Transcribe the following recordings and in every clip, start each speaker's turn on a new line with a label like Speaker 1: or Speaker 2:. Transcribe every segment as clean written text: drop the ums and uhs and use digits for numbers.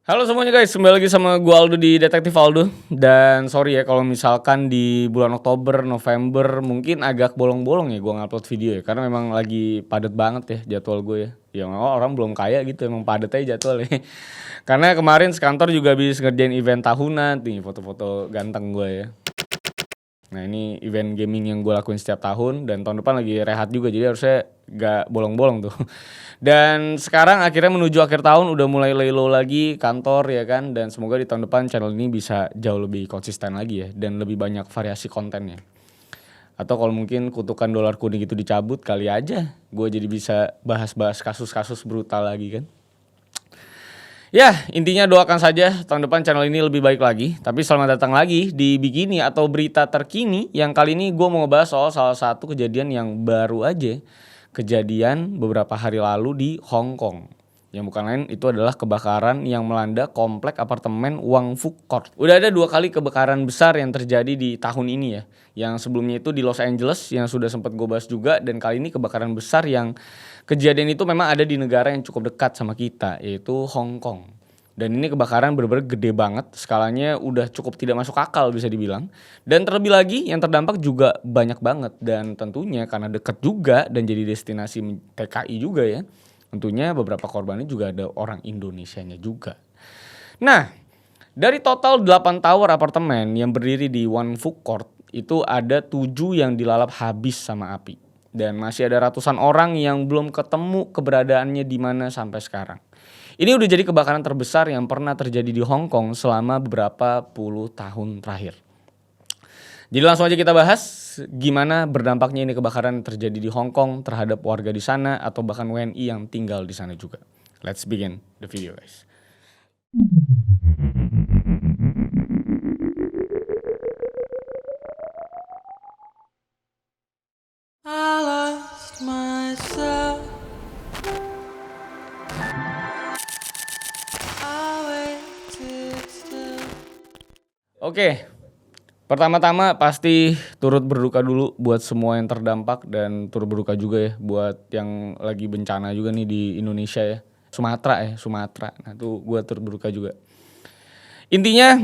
Speaker 1: Halo semuanya guys, kembali lagi sama gua Aldo di Detektif Aldo. Dan sorry ya kalau misalkan di bulan Oktober, November mungkin agak bolong-bolong ya gua ngupload video ya. Karena memang lagi padat banget ya jadwal gue ya. Ya memang orang belum kaya gitu, emang padat aja jadwalnya. Karena kemarin sekantor juga habis ngerjain event tahunan, nih foto-foto ganteng gue ya. Nah ini event gaming yang gue lakuin setiap tahun dan tahun depan lagi rehat juga, jadi harusnya gak bolong-bolong tuh. Dan sekarang akhirnya menuju akhir tahun udah mulai lay low lagi kantor ya kan, dan semoga di tahun depan channel ini bisa jauh lebih konsisten lagi ya dan lebih banyak variasi kontennya. Atau kalau mungkin kutukan dolar kuning itu dicabut, kali aja gue jadi bisa bahas-bahas kasus-kasus brutal lagi kan. Ya, intinya doakan saja tahun depan channel ini lebih baik lagi. Tapi selamat datang lagi di Bikini atau berita terkini. Yang kali ini gue mau ngebahas soal salah satu kejadian yang baru aja. Kejadian beberapa hari lalu di Hong Kong. Yang bukan lain itu adalah kebakaran yang melanda komplek apartemen Wang Fuk Court. Udah ada 2 kali kebakaran besar yang terjadi di tahun ini ya. Yang sebelumnya itu di Los Angeles yang sudah sempat gue bahas juga. Dan kali ini kebakaran besar yang kejadian itu memang ada di negara yang cukup dekat sama kita, yaitu Hong Kong. Dan ini kebakaran benar-benar gede banget, skalanya udah cukup tidak masuk akal bisa dibilang. Dan terlebih lagi yang terdampak juga banyak banget. Dan tentunya karena dekat juga dan jadi destinasi TKI juga ya, tentunya beberapa korbannya juga ada orang Indonesianya juga. Nah, dari total 8 tower apartemen yang berdiri di One Food Court, itu ada 7 yang dilalap habis sama api. Dan masih ada ratusan orang yang belum ketemu keberadaannya di mana sampai sekarang. Ini udah jadi kebakaran terbesar yang pernah terjadi di Hong Kong selama beberapa puluh tahun terakhir. Jadi langsung aja kita bahas gimana berdampaknya ini kebakaran terjadi di Hong Kong terhadap warga di sana atau bahkan WNI yang tinggal di sana juga. Let's begin the video guys.
Speaker 2: I lost myself. I waited still.
Speaker 1: Oke, pertama-tama pasti turut berduka dulu buat semua yang terdampak dan turut berduka juga ya buat yang lagi bencana juga nih di Indonesia ya. Sumatera. Nah tuh gue turut berduka juga. Intinya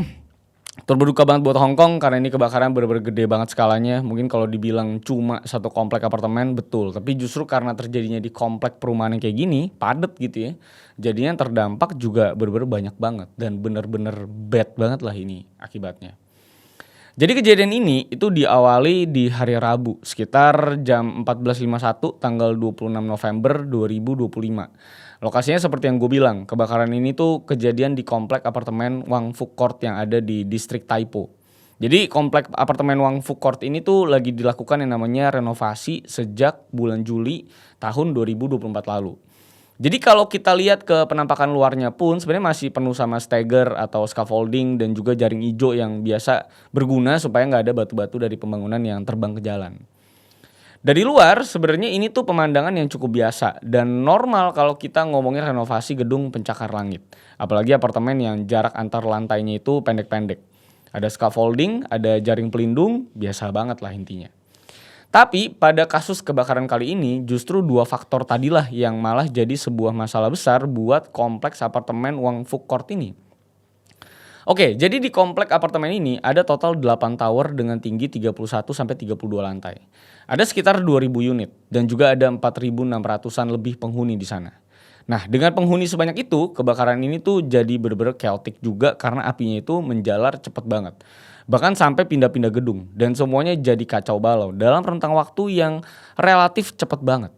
Speaker 1: turut berduka banget buat Hong Kong karena ini kebakaran bener-bener gede banget skalanya. Mungkin kalau dibilang cuma satu komplek apartemen betul, tapi justru karena terjadinya di komplek perumahan yang kayak gini, padet gitu ya. Jadinya terdampak juga bener-bener banyak banget dan bener-bener bad banget lah ini akibatnya. Jadi kejadian ini itu diawali di hari Rabu sekitar jam 14.51 tanggal 26 November 2025. Lokasinya seperti yang gue bilang, kebakaran ini tuh kejadian di komplek apartemen Wang Fuk Court yang ada di distrik Taipo. Jadi komplek apartemen Wang Fuk Court ini tuh lagi dilakukan yang namanya renovasi sejak bulan Juli tahun 2024 lalu. Jadi kalau kita lihat ke penampakan luarnya pun sebenarnya masih penuh sama stagger atau scaffolding dan juga jaring hijau yang biasa berguna supaya nggak ada batu-batu dari pembangunan yang terbang ke jalan. Dari luar sebenarnya ini tuh pemandangan yang cukup biasa dan normal kalau kita ngomongin renovasi gedung pencakar langit. Apalagi apartemen yang jarak antar lantainya itu pendek-pendek. Ada scaffolding, ada jaring pelindung, biasa banget lah intinya. Tapi pada kasus kebakaran kali ini justru 2 faktor tadilah yang malah jadi sebuah masalah besar buat kompleks apartemen Wang Fuk Court ini. Oke, jadi di komplek apartemen ini ada total 8 tower dengan tinggi 31 sampai 32 lantai. Ada sekitar 2.000 unit dan juga ada 4.600-an lebih penghuni di sana. Nah, dengan penghuni sebanyak itu, kebakaran ini tuh jadi bener-bener chaotic juga karena apinya itu menjalar cepet banget. Bahkan sampai pindah-pindah gedung dan semuanya jadi kacau balau dalam rentang waktu yang relatif cepet banget.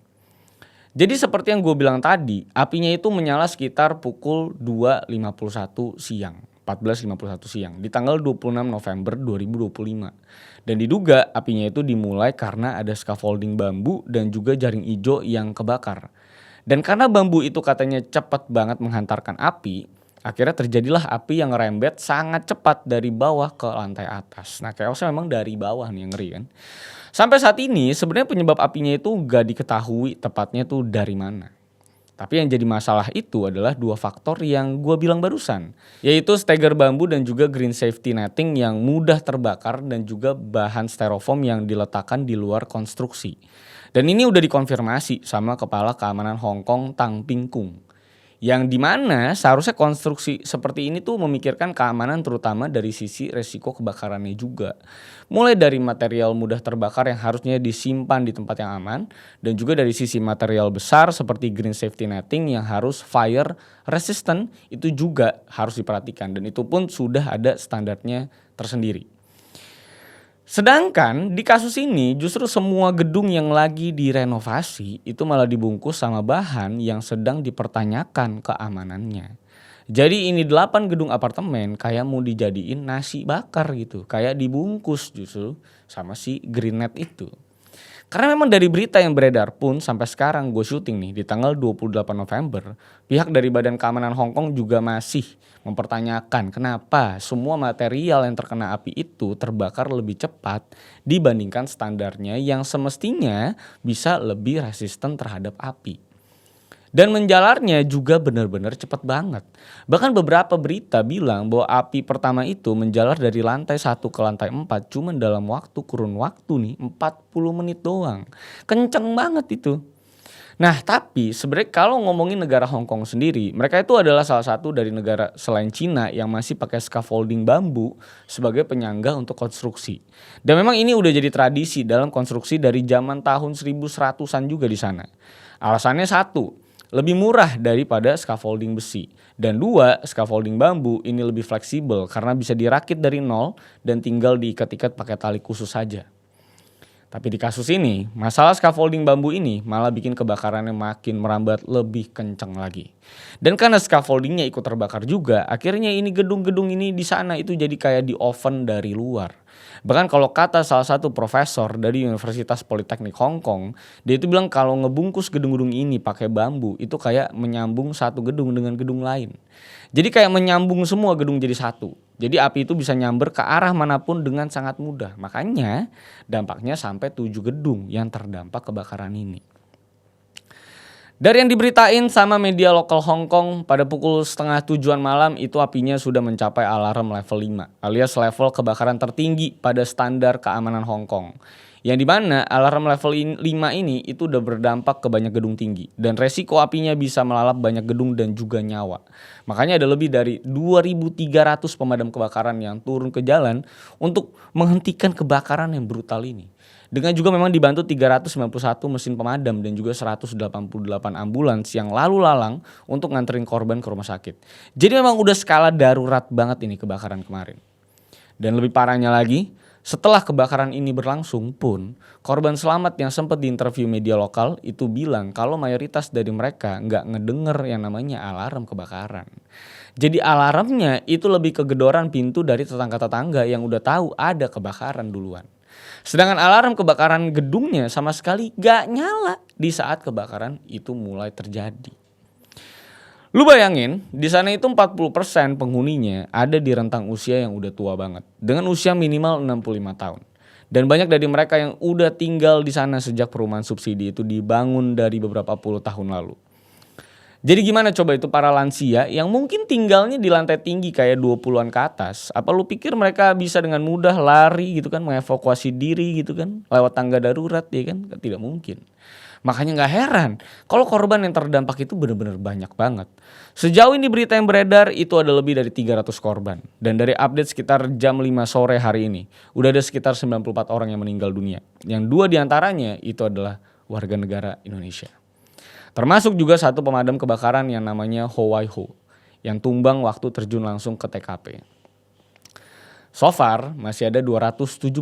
Speaker 1: Jadi seperti yang gue bilang tadi, apinya itu menyala sekitar pukul 2.51 siang. 14.51 siang di tanggal 26 November 2025. Dan diduga apinya itu dimulai karena ada scaffolding bambu dan juga jaring hijau yang kebakar. Dan karena bambu itu katanya cepat banget menghantarkan api, akhirnya terjadilah api yang ngerembet sangat cepat dari bawah ke lantai atas. Nah chaosnya memang dari bawah nih yang ngeri kan. Sampai saat ini sebenarnya penyebab apinya itu gak diketahui tepatnya tuh dari mana. Tapi yang jadi masalah itu adalah 2 faktor yang gue bilang barusan. Yaitu stagger bambu dan juga green safety netting yang mudah terbakar dan juga bahan styrofoam yang diletakkan di luar konstruksi. Dan ini udah dikonfirmasi sama Kepala Keamanan Hong Kong Tang Ping Kung. Yang dimana seharusnya konstruksi seperti ini tuh memikirkan keamanan terutama dari sisi resiko kebakarannya juga. Mulai dari material mudah terbakar yang harusnya disimpan di tempat yang aman, dan juga dari sisi material besar seperti green safety netting yang harus fire resistant itu juga harus diperhatikan, dan itu pun sudah ada standarnya tersendiri. Sedangkan di kasus ini justru semua gedung yang lagi direnovasi itu malah dibungkus sama bahan yang sedang dipertanyakan keamanannya. Jadi ini 8 gedung apartemen kayak mau dijadiin nasi bakar gitu. Kayak dibungkus justru sama si Green Net itu. Karena memang dari berita yang beredar pun sampai sekarang gue syuting nih di tanggal 28 November, pihak dari Badan Keamanan Hong Kong juga masih mempertanyakan kenapa semua material yang terkena api itu terbakar lebih cepat dibandingkan standarnya yang semestinya bisa lebih resisten terhadap api. Dan menjalarnya juga benar-benar cepat banget. Bahkan beberapa berita bilang bahwa api pertama itu menjalar dari lantai 1 ke lantai 4 cuman dalam kurun waktu nih 40 menit doang. Kenceng banget itu. Nah tapi sebenarnya kalau ngomongin negara Hong Kong sendiri, mereka itu adalah salah satu dari negara selain Cina yang masih pakai scaffolding bambu sebagai penyangga untuk konstruksi. Dan memang ini udah jadi tradisi dalam konstruksi dari zaman tahun 1100-an juga di sana. Alasannya satu, lebih murah daripada scaffolding besi. Dan dua, scaffolding bambu ini lebih fleksibel karena bisa dirakit dari nol dan tinggal diikat-ikat pakai tali khusus saja. Tapi di kasus ini, masalah scaffolding bambu ini malah bikin kebakarannya makin merambat lebih kencang lagi. Dan karena scaffoldingnya ikut terbakar juga, akhirnya ini gedung-gedung ini di sana itu jadi kayak di oven dari luar. Bahkan kalau kata salah satu profesor dari Universitas Politeknik Hong Kong, dia itu bilang kalau ngebungkus gedung-gedung ini pakai bambu itu kayak menyambung satu gedung dengan gedung lain. Jadi kayak menyambung semua gedung jadi satu. Jadi api itu bisa nyamber ke arah manapun dengan sangat mudah. Makanya dampaknya sampai 7 gedung yang terdampak kebakaran ini. Dari yang diberitain sama media lokal Hong Kong, pada pukul 6:30 malam itu apinya sudah mencapai alarm level 5 alias level kebakaran tertinggi pada standar keamanan Hong Kong. Yang dimana alarm level 5 ini itu udah berdampak ke banyak gedung tinggi dan resiko apinya bisa melalap banyak gedung dan juga nyawa. Makanya ada lebih dari 2.300 pemadam kebakaran yang turun ke jalan untuk menghentikan kebakaran yang brutal ini. Dengan juga memang dibantu 391 mesin pemadam dan juga 188 ambulans yang lalu lalang untuk nganterin korban ke rumah sakit. Jadi memang udah skala darurat banget ini kebakaran kemarin. Dan lebih parahnya lagi, setelah kebakaran ini berlangsung pun, korban selamat yang sempat diinterview media lokal itu bilang kalau mayoritas dari mereka nggak ngedenger yang namanya alarm kebakaran. Jadi alarmnya itu lebih kegedoran pintu dari tetangga-tetangga yang udah tahu ada kebakaran duluan. Sedangkan alarm kebakaran gedungnya sama sekali gak nyala di saat kebakaran itu mulai terjadi. Lu bayangin, di sana itu 40% penghuninya ada di rentang usia yang udah tua banget. Dengan usia minimal 65 tahun. Dan banyak dari mereka yang udah tinggal di sana sejak perumahan subsidi itu dibangun dari beberapa puluh tahun lalu. Jadi gimana coba itu para lansia yang mungkin tinggalnya di lantai tinggi kayak 20-an ke atas. Apa lu pikir mereka bisa dengan mudah lari gitu kan, mengevakuasi diri gitu kan, lewat tangga darurat ya kan? Tidak mungkin. Makanya gak heran kalau korban yang terdampak itu benar-benar banyak banget. Sejauh ini berita yang beredar itu ada lebih dari 300 korban. Dan dari update sekitar jam 5 sore hari ini, udah ada sekitar 94 orang yang meninggal dunia. Yang 2 diantaranya itu adalah warga negara Indonesia. Termasuk juga satu pemadam kebakaran yang namanya Ho Wai Ho yang tumbang waktu terjun langsung ke TKP. So far masih ada 279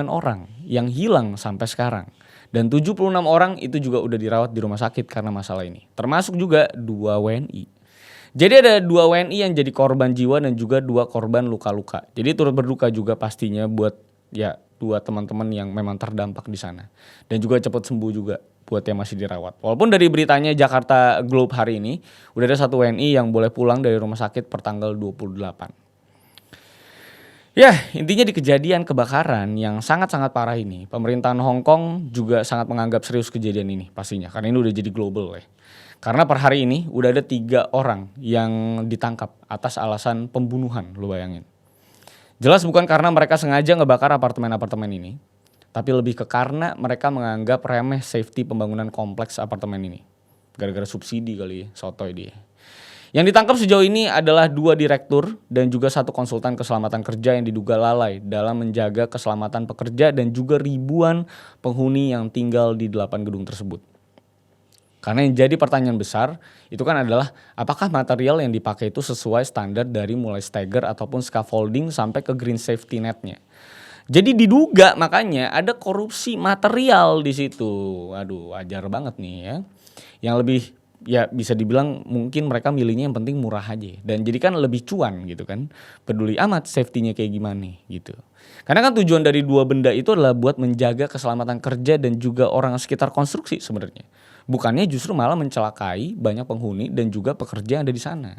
Speaker 1: orang yang hilang sampai sekarang. Dan 76 orang itu juga udah dirawat di rumah sakit karena masalah ini. Termasuk juga 2 WNI. Jadi ada 2 WNI yang jadi korban jiwa dan juga 2 korban luka-luka. Jadi turut berduka juga pastinya buat ya 2 teman-teman yang memang terdampak di sana. Dan juga cepat sembuh juga buat yang masih dirawat. Walaupun dari beritanya Jakarta Globe hari ini udah ada 1 WNI yang boleh pulang dari rumah sakit per tanggal 28. Ya, intinya di kejadian kebakaran yang sangat-sangat parah ini, pemerintahan Hong Kong juga sangat menganggap serius kejadian ini pastinya. Karena ini udah jadi global ya. Karena per hari ini udah ada 3 orang yang ditangkap atas alasan pembunuhan, lu bayangin. Jelas bukan karena mereka sengaja ngebakar apartemen-apartemen ini. Tapi lebih ke karena mereka menganggap remeh safety pembangunan kompleks apartemen ini. Gara-gara subsidi kali ya, sotoy dia. Yang ditangkap sejauh ini adalah 2 direktur dan juga 1 konsultan keselamatan kerja yang diduga lalai dalam menjaga keselamatan pekerja dan juga ribuan penghuni yang tinggal di 8 gedung tersebut. Karena yang jadi pertanyaan besar itu kan adalah apakah material yang dipakai itu sesuai standar dari mulai stagger ataupun scaffolding sampai ke green safety netnya. Jadi diduga makanya ada korupsi material di situ. Aduh, wajar banget nih ya. Yang lebih ya bisa dibilang mungkin mereka milihnya yang penting murah aja dan jadi kan lebih cuan gitu kan. Peduli amat safety-nya kayak gimana gitu. Karena kan tujuan dari 2 benda itu adalah buat menjaga keselamatan kerja dan juga orang sekitar konstruksi sebenarnya. Bukannya justru malah mencelakai banyak penghuni dan juga pekerja yang ada di sana.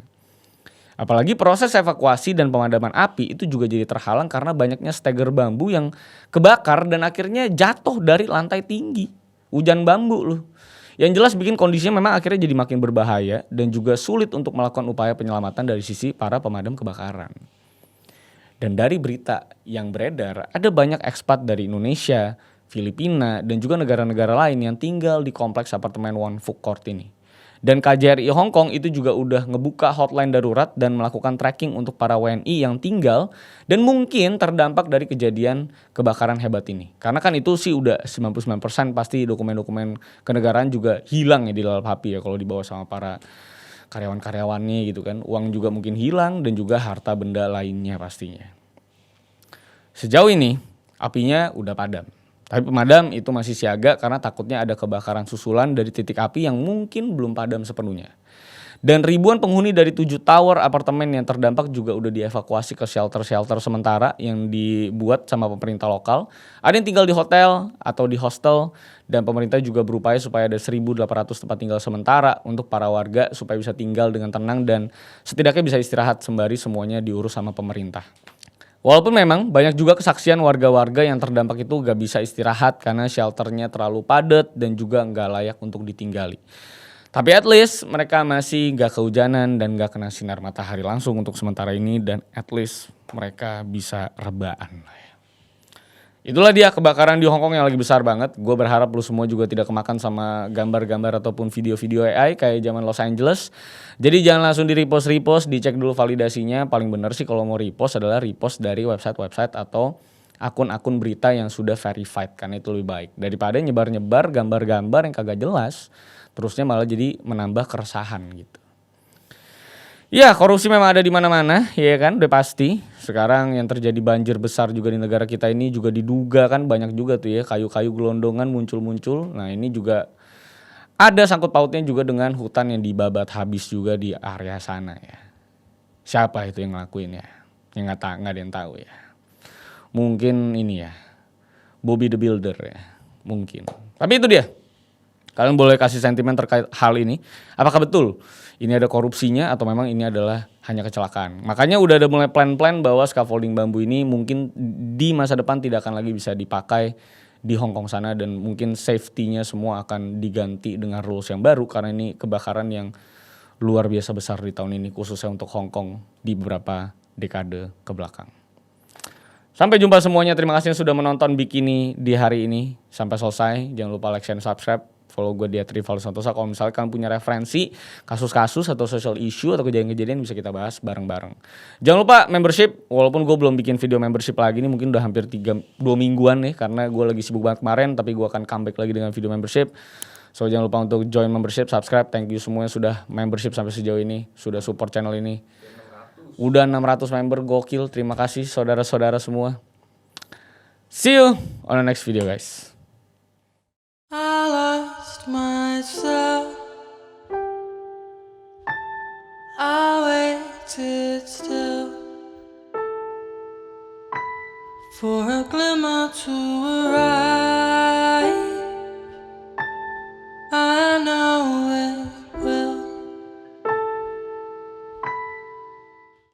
Speaker 1: Apalagi proses evakuasi dan pemadaman api itu juga jadi terhalang karena banyaknya stagger bambu yang kebakar dan akhirnya jatuh dari lantai tinggi. Hujan bambu loh. Yang jelas bikin kondisinya memang akhirnya jadi makin berbahaya dan juga sulit untuk melakukan upaya penyelamatan dari sisi para pemadam kebakaran. Dan dari berita yang beredar, ada banyak ekspat dari Indonesia, Filipina, dan juga negara-negara lain yang tinggal di kompleks apartemen One Food Court ini. Dan KJRI Hong Kong itu juga udah ngebuka hotline darurat dan melakukan tracking untuk para WNI yang tinggal dan mungkin terdampak dari kejadian kebakaran hebat ini. Karena kan itu sih udah 99% pasti dokumen-dokumen kenegaraan juga hilang ya di lalap api ya kalau dibawa sama para karyawan-karyawannya gitu kan. Uang juga mungkin hilang dan juga harta benda lainnya pastinya. Sejauh ini apinya udah padam. Tapi pemadam itu masih siaga karena takutnya ada kebakaran susulan dari titik api yang mungkin belum padam sepenuhnya. Dan ribuan penghuni dari 7 tower apartemen yang terdampak juga udah dievakuasi ke shelter-shelter sementara yang dibuat sama pemerintah lokal. Ada yang tinggal di hotel atau di hostel dan pemerintah juga berupaya supaya ada 1.800 tempat tinggal sementara untuk para warga supaya bisa tinggal dengan tenang dan setidaknya bisa istirahat sembari semuanya diurus sama pemerintah. Walaupun memang banyak juga kesaksian warga-warga yang terdampak itu gak bisa istirahat karena shelternya terlalu padat dan juga gak layak untuk ditinggali. Tapi at least mereka masih gak kehujanan dan gak kena sinar matahari langsung untuk sementara ini dan at least mereka bisa rebaan. Itulah dia kebakaran di Hong Kong yang lagi besar banget. Gue berharap lu semua juga tidak kemakan sama gambar-gambar ataupun video-video AI kayak zaman Los Angeles. Jadi jangan langsung di repost, dicek dulu validasinya. Paling bener sih kalau mau repost adalah repost dari website-website atau akun-akun berita yang sudah verified. Karena itu lebih baik. Daripada nyebar-nyebar gambar-gambar yang kagak jelas. Terusnya malah jadi menambah keresahan gitu. Ya, korupsi memang ada di mana-mana, ya kan, udah pasti. Sekarang yang terjadi banjir besar juga di negara kita ini juga diduga kan banyak juga tuh ya kayu-kayu gelondongan muncul-muncul. Nah, ini juga ada sangkut pautnya juga dengan hutan yang dibabat habis juga di area sana ya. Siapa itu yang ngelakuin ya? Yang nggak ada yang tahu ya. Mungkin ini ya, Bobby the Builder ya, mungkin. Tapi itu dia. Kalian boleh kasih sentimen terkait hal ini. Apakah betul ini ada korupsinya atau memang ini adalah hanya kecelakaan? Makanya udah ada mulai plan-plan bahwa scaffolding bambu ini mungkin di masa depan tidak akan lagi bisa dipakai di Hong Kong sana dan mungkin safety-nya semua akan diganti dengan rules yang baru karena ini kebakaran yang luar biasa besar di tahun ini khususnya untuk Hong Kong di beberapa dekade ke belakang. Sampai jumpa semuanya. Terima kasih yang sudah menonton Bikini di hari ini sampai selesai. Jangan lupa like, share, dan subscribe. Follow gue di @rivaldosantosa. Kalau misalnya kalian punya referensi kasus-kasus atau social issue atau kejadian-kejadian bisa kita bahas bareng-bareng. Jangan lupa membership. Walaupun gue belum bikin video membership lagi nih, mungkin udah hampir 2 mingguan nih karena gue lagi sibuk banget kemarin, tapi gue akan comeback lagi dengan video membership. So jangan lupa untuk join membership, subscribe. Thank you semuanya sudah membership sampai sejauh ini, sudah support channel ini. Udah 600 member, gokil. Terima kasih saudara-saudara semua. See you on the next video guys.
Speaker 2: I lost myself. I waited still for a glimmer to arrive.